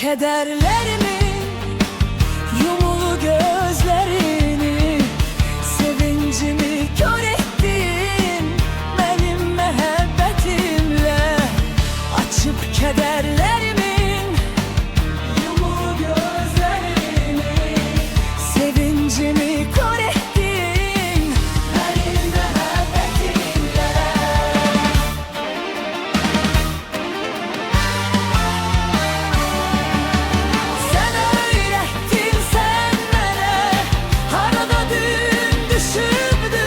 kederlerimin yumulu gözlerini, sevincimi kör ettin benim mehebbetimle. Açıp kederlerimin yumulu gözlerini, sevincimi kör ettin benim mehebbetimle. Sen öğrettin sen bana, arada dün düşürdü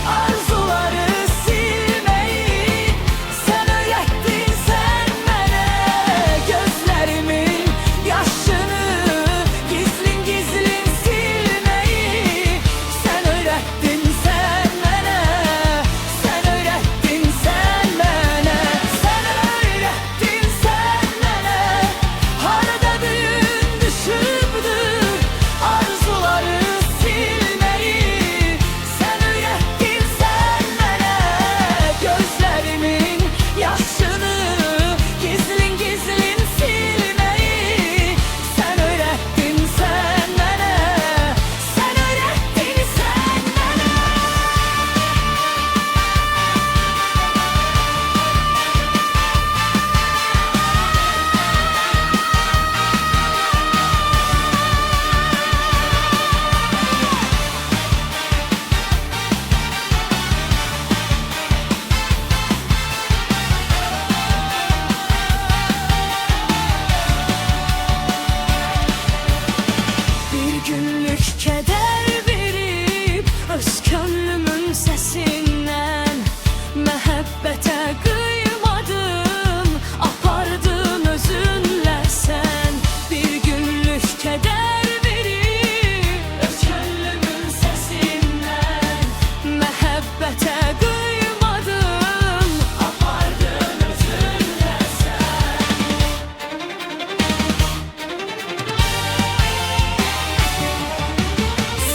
arzuları silmeyi. Sen öğrettin sen bana, gözlerimin yaşını gizlin gizlin silmeyi. Sen öğrettin sen bana, sen öğrettin sen bana, sen öğrettin sen bana, arada dün düşürdü arzuları silmeyi. Sen öğrettin sen bana, gözlerimin yaşını gizlin gizlin silmeyi. Sen öğrettin sen bana, sen öğrettin sen bana. Bir günlük keder verip öz gönlümün sesinden mehabbete kıymadım, apardın özünle sen. Bir günlük keder verip öz gönlümün sesinden mehabbete kıymadım, apardın özünle sen.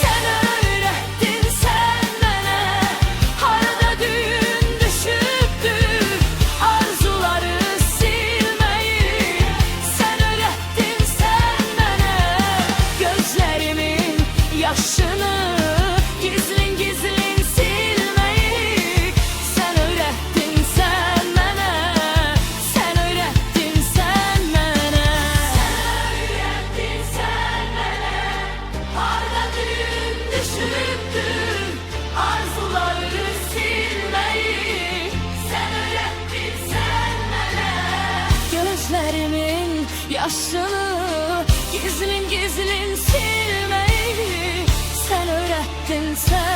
Sen öğrettin sen bana, arada dün düşürdü arzuları silmeyi. Sen öğrettin sen bana, gözlerimin yaşını gizlin gizlin silmeyi. Sen öğrettin sen bana, sen öğrettin sen bana, sen öğrettin sen bana, arada dün düşürdü arzuları silmeyi. Sen öğrettin sen bana, gözlerimin yaşını gizlin gizlin silmeyi. Sen öğrettin sen